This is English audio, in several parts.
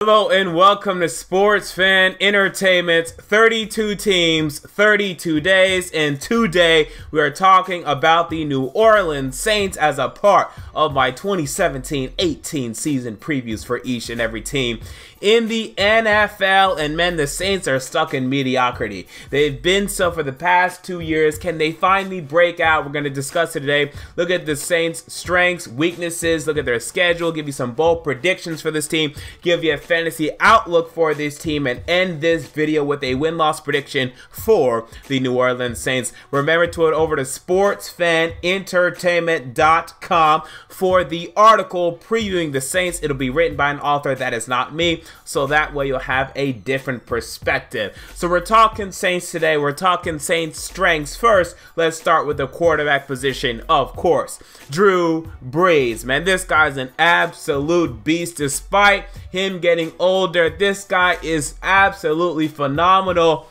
Hello and welcome to Sports Fan Entertainment's 32 teams, 32 days, and today we are talking about the New Orleans Saints as a part of my 2017-18 season previews for each and every team in the NFL. And man, the Saints are stuck in mediocrity. They've been so for the past 2 years. Can they finally break out? We're going to discuss it today. Look at the Saints' strengths, weaknesses, look at their schedule, give you some bold predictions for this team, give you a fantasy outlook for this team, and end this video with a win-loss prediction for the New Orleans Saints. Remember to head over to sportsfanentertainment.com for the article previewing the Saints. It'll be written by an author that is not me, so that way you'll have a different perspective. So we're talking Saints today. We're talking Saints strengths. First, let's start with the quarterback position, of course. Drew Brees. Man, this guy's an absolute beast. Despite him getting older, this guy is absolutely phenomenal.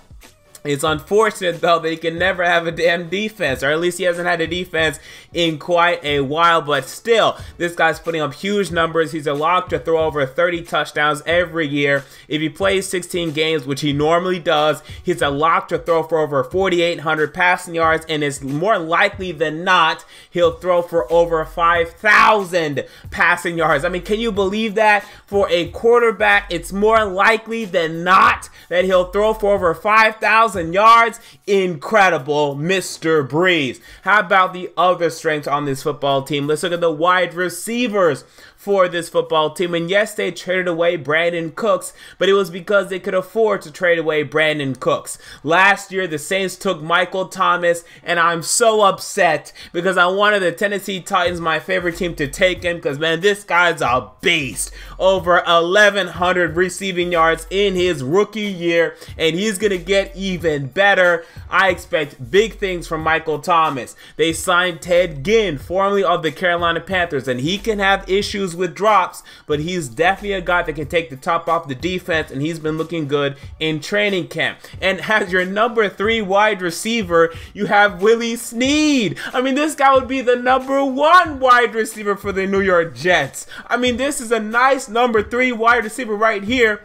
It's unfortunate, though, that he can never have a damn defense, or at least he hasn't had a defense in quite a while, but still, this guy's putting up huge numbers. He's a lock to throw over 30 touchdowns every year. If he plays 16 games, which he normally does, he's a lock to throw for over 4,800 passing yards, and it's more likely than not he'll throw for over 5,000 passing yards. I mean, can you believe that? For a quarterback, it's more likely than not that he'll throw for over 5,000 yards. Incredible, Mr. Brees. How about the other strengths on this football team? Let's look at the wide receivers for this football team. And yes, they traded away Brandon Cooks, but it was because they could afford to trade away Brandon Cooks. Last year, the Saints took Michael Thomas, and I'm so upset because I wanted the Tennessee Titans, my favorite team, to take him because, man, this guy's a beast. Over 1,100 receiving yards in his rookie year, and he's going to get even better. I expect big things from Michael Thomas. They signed Ted Ginn, formerly of the Carolina Panthers, and he can have issues with drops, but he's definitely a guy that can take the top off the defense, and he's been looking good in training camp. And as your number 3 wide receiver, you have Willie Snead. I mean, this guy would be the number 1 wide receiver for the New York Jets. I mean, this is a nice number 3 wide receiver right here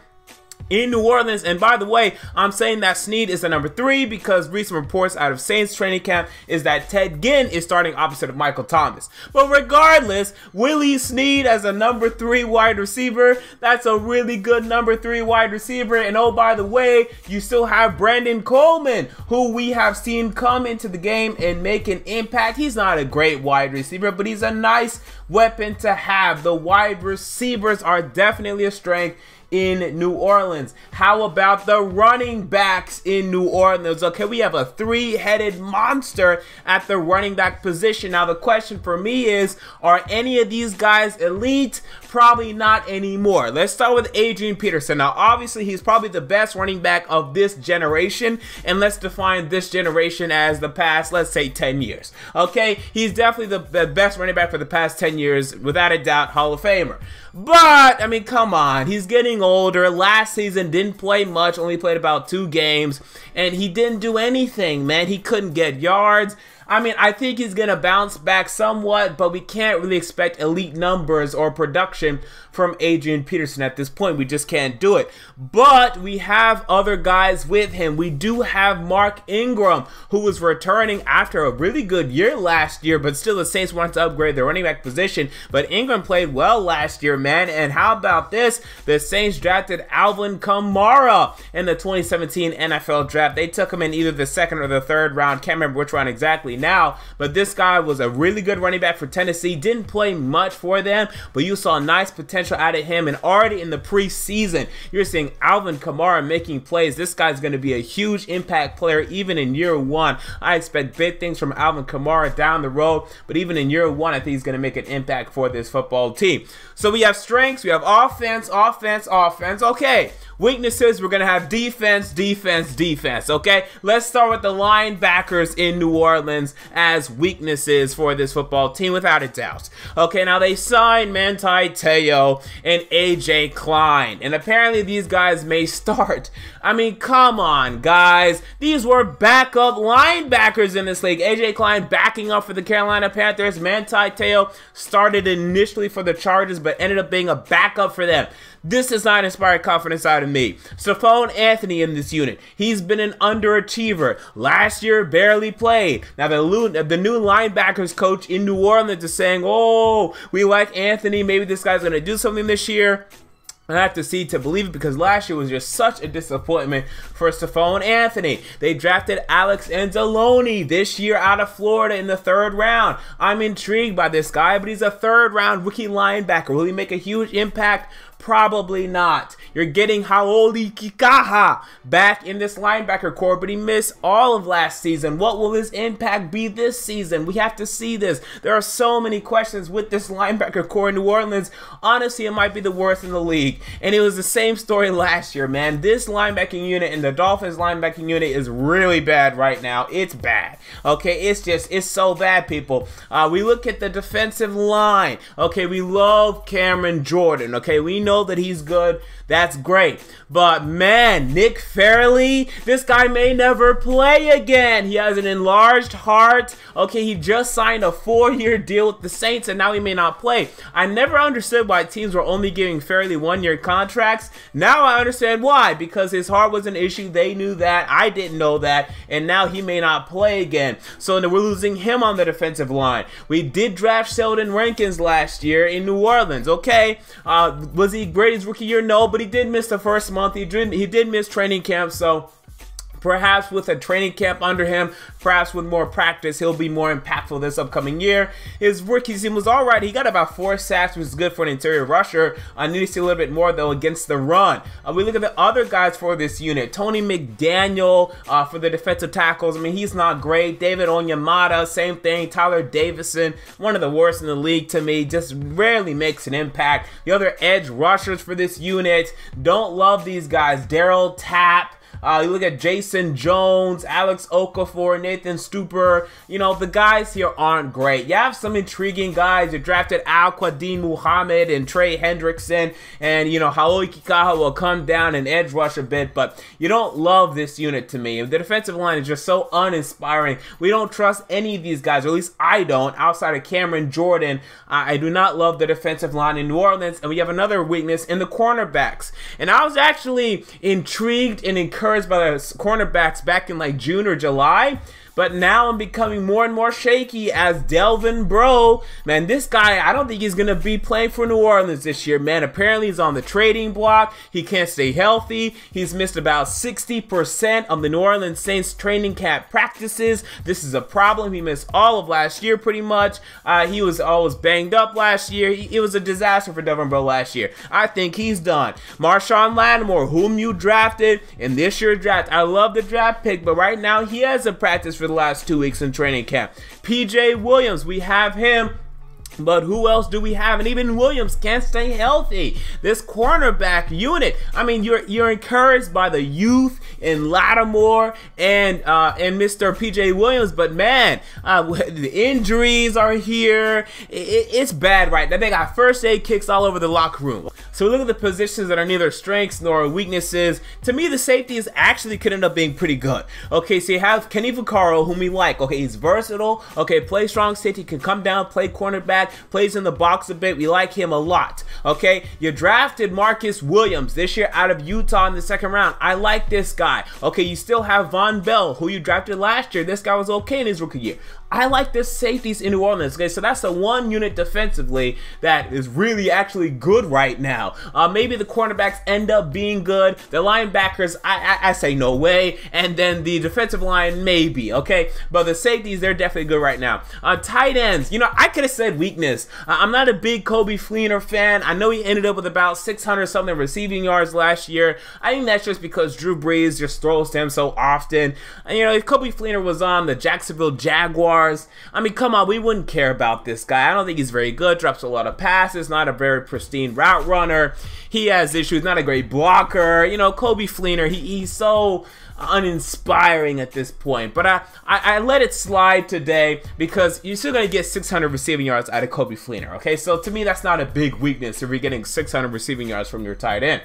in New Orleans. And by the way, I'm saying that Snead is the number 3 because recent reports out of Saints training camp is that Ted Ginn is starting opposite of Michael Thomas. But regardless, Willie Snead as a number 3 wide receiver, that's a really good number 3 wide receiver. And oh, by the way, you still have Brandon Coleman, who we have seen come into the game and make an impact. He's not a great wide receiver, but he's a nice weapon to have. The wide receivers are definitely a strength in New Orleans. How about the running backs in New Orleans? Okay, we have a 3-headed monster at the running back position. Now, the question for me is, are any of these guys elite? Probably not anymore. Let's start with Adrian Peterson. Now, obviously, he's probably the best running back of this generation, and let's define this generation as the past, let's say, 10 years. Okay, he's definitely the best running back for the past 10 years, without a doubt, Hall of Famer. But, I mean, come on, he's getting older. Last season, didn't play much, only played about 2 games, and he didn't do anything, man. He couldn't get yards. I mean, I think he's going to bounce back somewhat, but we can't really expect elite numbers or production from Adrian Peterson at this point. We just can't do it. But we have other guys with him. We do have Mark Ingram, who was returning after a really good year last year, but still the Saints wanted to upgrade their running back position. But Ingram played well last year, man. And how about this? The Saints drafted Alvin Kamara in the 2017 NFL draft. They took him in either the 2nd or the 3rd round. Can't remember which round exactly now, but this guy was a really good running back for Tennessee. Didn't play much for them, but you saw nice potential out of him, and already in the preseason you're seeing Alvin Kamara making plays. This guy's going to be a huge impact player even in year 1. I expect big things from Alvin Kamara down the road, but even in year 1 I think he's going to make an impact for this football team. So we have strengths, we have offense. Okay, weaknesses, we're going to have defense. Okay, let's start with the linebackers in New Orleans as weaknesses for this football team, without a doubt. Okay, now they signed Manti and AJ Klein, and apparently these guys may start. I mean, come on, guys. These were backup linebackers in this league. AJ Klein backing up for the Carolina Panthers. Manti started initially for the Chargers, but ended up being a backup for them. This is not inspiring confidence out of me. Stephon Anthony in this unit. He's been an underachiever. Last year, barely played. Now, the new linebackers coach in New Orleans is saying, oh, we like Anthony. Maybe this guy's going to do something this year. I have to see to believe it, because last year was just such a disappointment for Stephon Anthony. They drafted Alex Anzalone this year out of Florida in the 3rd round. I'm intrigued by this guy, but he's a 3rd round rookie linebacker. Will he make a huge impact? Probably not. You're getting Haoli Kikaha back in this linebacker core, but he missed all of last season. What will his impact be this season? We have to see this. There are so many questions with this linebacker core in New Orleans. Honestly, it might be the worst in the league. And it was the same story last year, man. This linebacking unit and the Dolphins linebacking unit is really bad right now. It's bad. Okay, it's so bad, people. We look at the defensive line. Okay, we love Cameron Jordan. Okay, we know that he's good. That's great. But man, Nick Fairley, this guy may never play again. He has an enlarged heart. Okay, he just signed a 4-year deal with the Saints, and now he may not play. I never understood why teams were only giving Fairley 1-year contracts. Now I understand why, because his heart was an issue. They knew that. I didn't know that, and now he may not play again. So we're losing him on the defensive line. We did draft Sheldon Rankins last year in New Orleans. Okay, was he great his rookie year? No, but he did miss the first month. He did miss training camp, so perhaps with a training camp under him, perhaps with more practice, he'll be more impactful this upcoming year. His rookie season was all right. He got about 4 sacks, which is good for an interior rusher. I need to see a little bit more, though, against the run. We look at the other guys for this unit. Tony McDaniel for the defensive tackles. I mean, he's not great. David Onyemata, same thing. Tyler Davison, one of the worst in the league to me. Just rarely makes an impact. The other edge rushers for this unit, don't love these guys. Daryl Tapp. You look at Jason Jones, Alex Okafor, Nathan Stupper. You know, the guys here aren't great. You have some intriguing guys. You drafted Al-Quadin Muhammad and Trey Hendrickson. And, you know, Haoli Kikaha will come down and edge rush a bit. But you don't love this unit to me. The defensive line is just so uninspiring. We don't trust any of these guys, or at least I don't, outside of Cameron Jordan. I do not love the defensive line in New Orleans. And we have another weakness in the cornerbacks. And I was actually intrigued and encouraged by the cornerbacks back in like June or July. But now I'm becoming more and more shaky as Delvin Breaux. Man, this guy, I don't think he's going to be playing for New Orleans this year, man. Apparently, he's on the trading block. He can't stay healthy. He's missed about 60% of the New Orleans Saints training camp practices. This is a problem. He missed all of last year pretty much. He was always banged up last year. It was a disaster for Delvin Breaux last year. I think he's done. Marshawn Lattimore, whom you drafted in this year's draft. I love the draft pick, but right now he hasn't practiced for the last 2 weeks in training camp. PJ Williams, we have him. But who else do we have? And even Williams can't stay healthy. This cornerback unit, I mean, you're encouraged by the youth in Lattimore and Mr. PJ Williams, but man, the injuries are here. It's bad right now. They got first aid kicks all over the locker room. So we look at the positions that are neither strengths nor weaknesses. To me, the safeties actually could end up being pretty good. Okay, so you have Kenny Vaccaro, whom we like. Okay, he's versatile. Okay, play strong safety, can come down, play cornerback, plays in the box a bit. We like him a lot. Okay, you drafted Marcus Williams this year out of Utah in the 2nd round. I like this guy. Okay, you still have Von Bell, who you drafted last year. This guy was okay in his rookie year. I like this safeties in New Orleans. Okay, so that's the one unit defensively that is really actually good right now. Maybe the cornerbacks end up being good. The linebackers, I say no way. And then the defensive line, maybe. Okay, but the safeties, they're definitely good right now. Tight ends, you know, I could have said weakness. I'm not a big Coby Fleener fan. I know he ended up with about 600 something receiving yards last year. I think that's just because Drew Brees just throws to him so often. And, you know, if Coby Fleener was on the Jacksonville Jaguars, I mean, come on, we wouldn't care about this guy. I don't think he's very good. Drops a lot of passes, not a very pristine route runner. He has issues, not a great blocker. You know, Coby Fleener, he's so uninspiring at this point. But I let it slide today because you're still going to get 600 receiving yards out of Coby Fleener. Okay, so to me, that's not a big weakness if you're getting 600 receiving yards from your tight end.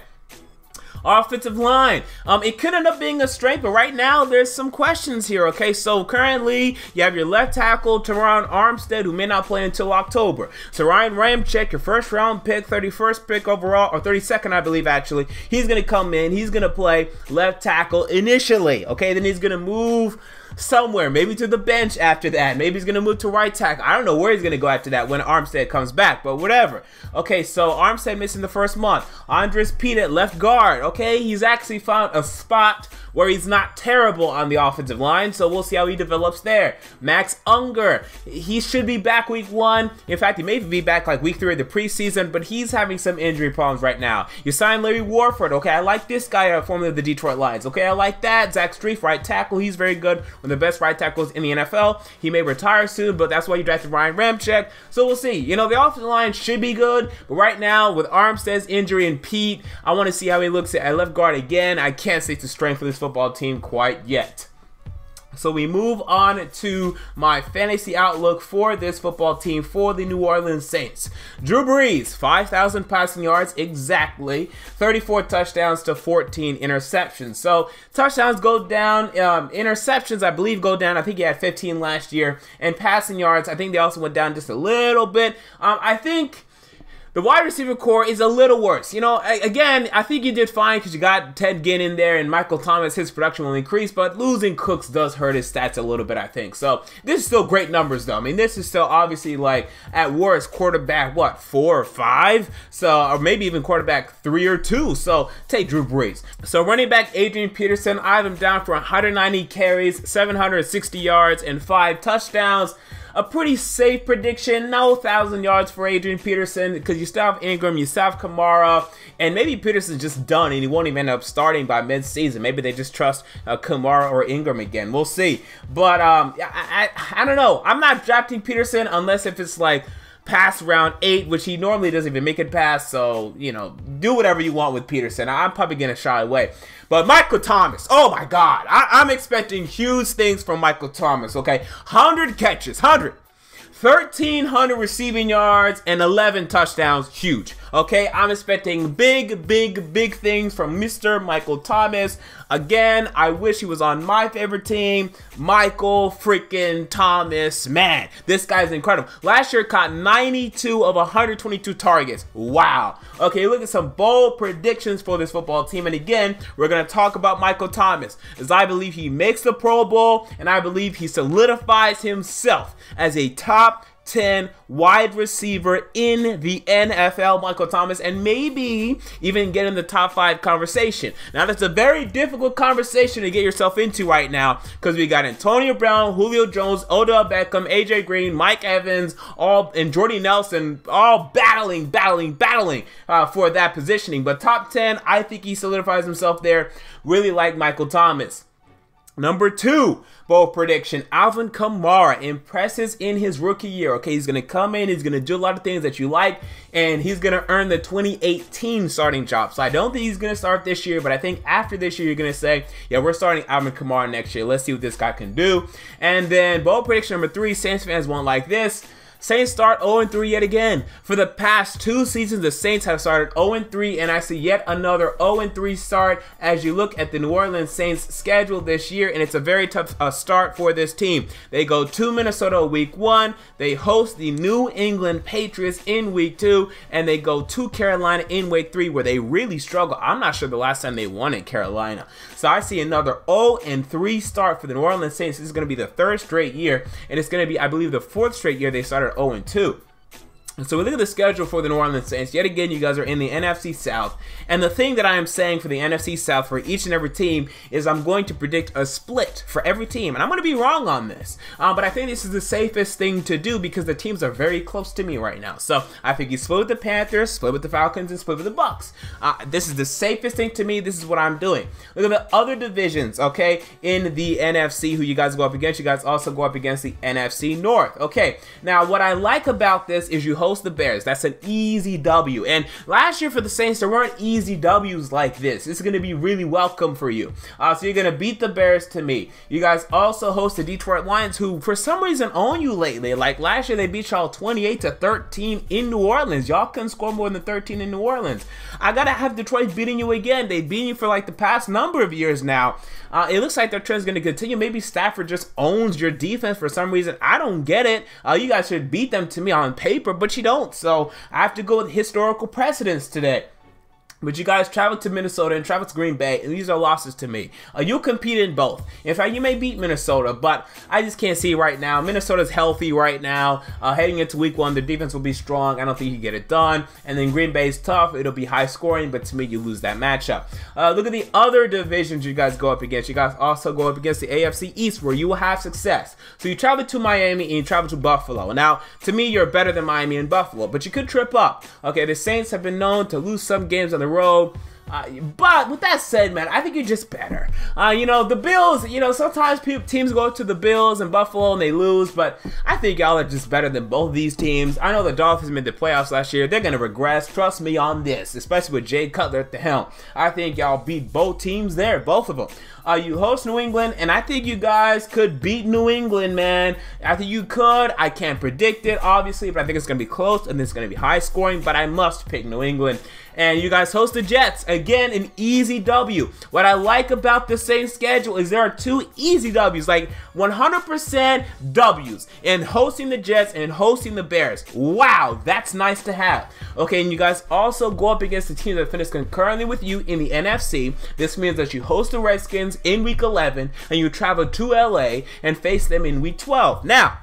Offensive line. It could end up being a strength, but right now there's some questions here, okay? So currently, you have your left tackle, Teron Armstead, who may not play until October. So Ryan Ramczyk, your first round pick, 31st pick overall, or 32nd, I believe, actually. He's going to come in. He's going to play left tackle initially, okay? Then he's going to move somewhere, maybe to the bench after that. Maybe he's going to move to right tackle. I don't know where he's going to go after that when Armstead comes back, but whatever. Okay, so Armstead missing the first month. Andres Pete at left guard. Okay, he's actually found a spot where he's not terrible on the offensive line, so we'll see how he develops there. Max Unger, he should be back week 1. In fact, he may be back like week 3 of the preseason, but he's having some injury problems right now. You signed Larry Warford. Okay, I like this guy, formerly of the Detroit Lions. Okay, I like that. Zach Strief, right tackle. He's very good. One of the best right tackles in the NFL. He may retire soon, but that's why you drafted Ryan Ramczyk. So we'll see. You know, the offensive line should be good, but right now, with Armstead's injury and Pete, I want to see how he looks at left guard again. I can't say it's the strength of this football team quite yet. So we move on to my fantasy outlook for this football team for the New Orleans Saints. Drew Brees, 5,000 passing yards exactly, 34 touchdowns to 14 interceptions. So touchdowns go down, interceptions I believe go down. I think he had 15 last year, and passing yards I think they also went down just a little bit. I think the wide receiver core is a little worse. You know, again, I think you did fine because you got Ted Ginn in there and Michael Thomas. His production will increase, but losing Cooks does hurt his stats a little bit, I think. So this is still great numbers, though. I mean, this is still obviously, like, at worst, quarterback, what, 4 or 5? So, or maybe even quarterback 3 or 2. So take Drew Brees. So running back Adrian Peterson, I have him down for 190 carries, 760 yards, and 5 touchdowns. A pretty safe prediction, no 1,000 yards for Adrian Peterson because you still have Ingram, you still have Kamara, and maybe Peterson's just done and he won't even end up starting by mid-season. Maybe they just trust Kamara or Ingram again. We'll see. But I don't know. I'm not drafting Peterson unless if it's like past round 8, which he normally doesn't even make it past. So, you know, do whatever you want with Peterson. I'm probably going to shy away. But Michael Thomas, oh my God, I'm expecting huge things from Michael Thomas, okay? 100 catches, 1,300 receiving yards, and 11 touchdowns, huge. Okay, I'm expecting big things from Mr. Michael Thomas. Again, I wish he was on my favorite team, Michael freaking Thomas. Man, this guy's incredible. Last year, caught 92 of 122 targets. Wow. Okay, look at some bold predictions for this football team. And again, we're going to talk about Michael Thomas, as I believe he makes the Pro Bowl, and I believe he solidifies himself as a top 10 wide receiver in the NFL, Michael Thomas, and maybe even get in the top 5 conversation. Now, that's a very difficult conversation to get yourself into right now because we got Antonio Brown, Julio Jones, Odell Beckham, AJ Green, Mike Evans, and Jordy Nelson, all battling for that positioning. But top 10, I think he solidifies himself there. Really like Michael Thomas. Number 2, bold prediction, Alvin Kamara impresses in his rookie year. Okay, he's going to come in, he's going to do a lot of things that you like, and he's going to earn the 2018 starting job. So I don't think he's going to start this year, but I think after this year, you're going to say, yeah, we're starting Alvin Kamara next year. Let's see what this guy can do. And then bold prediction number 3, Saints fans won't like this. Saints start 0-3 yet again. For the past 2 seasons, the Saints have started 0-3, and I see yet another 0-3 start as you look at the New Orleans Saints schedule this year, and it's a very tough start for this team. They go to Minnesota week 1, they host the New England Patriots in week 2, and they go to Carolina in week 3 where they really struggle. I'm not sure the last time they won in Carolina. So I see another 0-3 start for the New Orleans Saints. This is going to be the 3rd straight year, and it's going to be, I believe, the 4th straight year they started 0-2. And so we look at the schedule for the New Orleans Saints. Yet again, you guys are in the NFC South. And the thing that I am saying for the NFC South for each and every team is I'm going to predict a split for every team. And I'm going to be wrong on this. But I think this is the safest thing to do because the teams are very close to me right now. So I think you split with the Panthers, split with the Falcons, and split with the Bucks. This is the safest thing to me. This is what I'm doing. Look at the other divisions, okay, in the NFC who you guys go up against. You guys also go up against the NFC North. Okay, now what I like about this is you host the Bears. That's an easy W. And last year for the Saints, there weren't easy W's like this. This is going to be really welcome for you. So you're going to beat the Bears to me. You guys also host the Detroit Lions, who for some reason own you lately. Like last year, they beat y'all 28-13 in New Orleans. Y'all couldn't score more than 13 in New Orleans. I got to have Detroit beating you again. They've beaten you for like the past number of years now. It looks like their trend's going to continue. Maybe Stafford just owns your defense for some reason. I don't get it. You guys should beat them to me on paper, but you don't. So I have to go with historical precedents today. But you guys travel to Minnesota and travel to Green Bay, and these are losses to me. You'll compete in both. In fact, you may beat Minnesota, but I just can't see right now. Minnesota's healthy right now. Heading into week 1, the defense will be strong. I don't think you can get it done. And then Green Bay's tough. It'll be high scoring, but to me, you lose that matchup. Look at the other divisions you guys go up against. You guys also go up against the AFC East, where you will have success. So you travel to Miami and you travel to Buffalo. Now, to me, you're better than Miami and Buffalo, but you could trip up. Okay, the Saints have been known to lose some games on the road. But with that said, man, I think you're just better. You know, the Bills, you know, sometimes teams go to the Bills and Buffalo and they lose, but I think y'all are just better than both of these teams. I know the Dolphins made the playoffs last year. They're going to regress. Trust me on this, especially with Jay Cutler at the helm. I think y'all beat both teams there, both of them. You host New England, and I think you guys could beat New England, man. I think you could. I can't predict it, obviously, but I think it's going to be close, and it's going to be high scoring, but I must pick New England. And you guys host the Jets. Again, an easy W. What I like about the Saints schedule is there are 2 easy W's, like 100% W's, in hosting the Jets and hosting the Bears. Wow, that's nice to have. Okay, and you guys also go up against the teams that finished concurrently with you in the NFC. This means that you host the Redskins in week 11, and you travel to LA and face them in week 12. Now,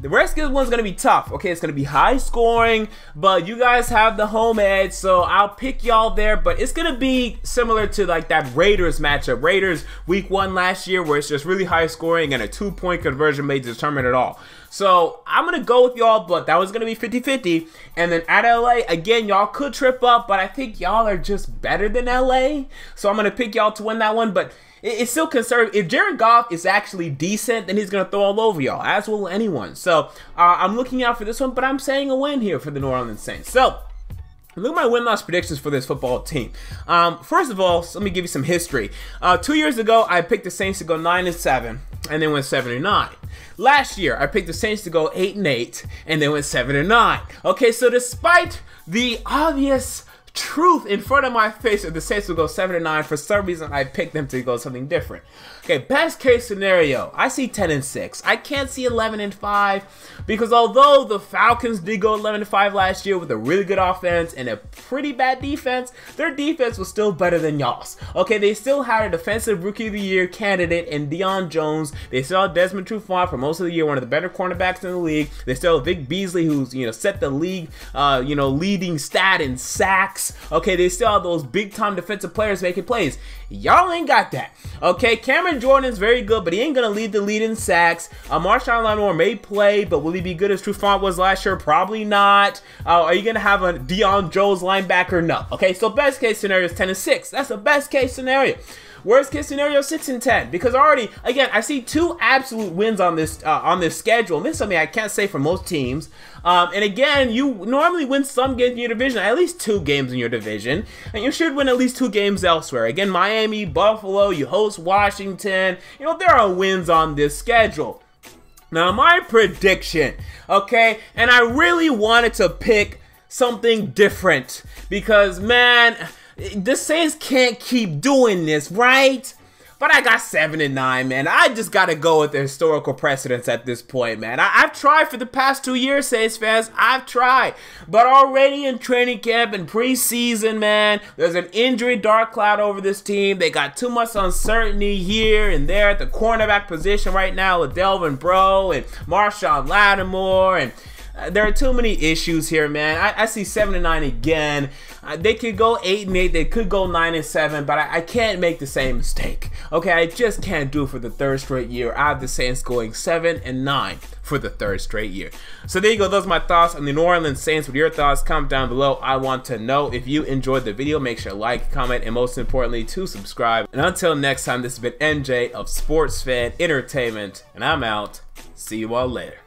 the Redskins one's going to be tough. Okay, it's going to be high scoring, but you guys have the home edge, so I'll pick y'all there. But it's going to be similar to like that Raiders matchup. Raiders week 1 last year, where it's just really high scoring and a 2-point conversion may determine it all. So I'm going to go with y'all, but that was going to be 50-50. And then at LA, again, y'all could trip up, but I think y'all are just better than LA. So I'm going to pick y'all to win that one, but it's still conservative. If Jared Goff is actually decent, then he's going to throw all over y'all, as will anyone. So I'm looking out for this one, but I'm saying a win here for the New Orleans Saints. So look at my win-loss predictions for this football team. First of all, let me give you some history. 2 years ago, I picked the Saints to go 9-7 and then went 7-9. Last year, I picked the Saints to go 8-8 and then went 7-9. Okay, so despite the obvious truth in front of my face that the Saints will go 7-9, for some reason I picked them to go something different. Okay, best case scenario, I see 10-6. I can't see 11-5 because although the Falcons did go 11-5 last year with a really good offense and a pretty bad defense, their defense was still better than y'all's. Okay, they still had a defensive rookie of the year candidate in Deion Jones. They still had Desmond Trufant for most of the year, one of the better cornerbacks in the league. They still have Vic Beasley, who's set the league leading stat in sacks. Okay, they still have those big time defensive players making plays. Y'all ain't got that. Okay, Cameron Jordan's very good, but he ain't gonna lead the lead in sacks. Marshawn Lattimore may play, but will he be good as Trufant was last year? Probably not. Are you gonna have a Deion Jones linebacker? No. Okay, so best case scenario is 10-6. That's the best case scenario. Worst case scenario, 6-10, because already, again, I see 2 absolute wins on this schedule. And this is something I can't say for most teams. And again, you normally win some games in your division, at least 2 games in your division, and you should win at least 2 games elsewhere. Again, Miami, Buffalo, you host Washington. There are wins on this schedule. Now, my prediction, okay, and I really wanted to pick something different because, man, the Saints can't keep doing this, right? But I got 7-9, man. I just got to go with the historical precedents at this point, man. I've tried for the past 2 years, Saints fans. I've tried. But already in training camp and preseason, man, there's an injury dark cloud over this team. They got too much uncertainty here and there at the cornerback position right now with Delvin Breaux and Marshawn Lattimore, and there are too many issues here, man. I see 7-9 again. They could go 8-8. They could go 9-7, but I can't make the same mistake. Okay, I just can't do it for the 3rd straight year. I have the Saints going 7-9 for the 3rd straight year. So there you go. Those are my thoughts on the New Orleans Saints. With your thoughts, comment down below. I want to know. If you enjoyed the video, make sure to like, comment, and most importantly, to subscribe. And until next time, this has been MJ of Sports Fan Entertainment, and I'm out. See you all later.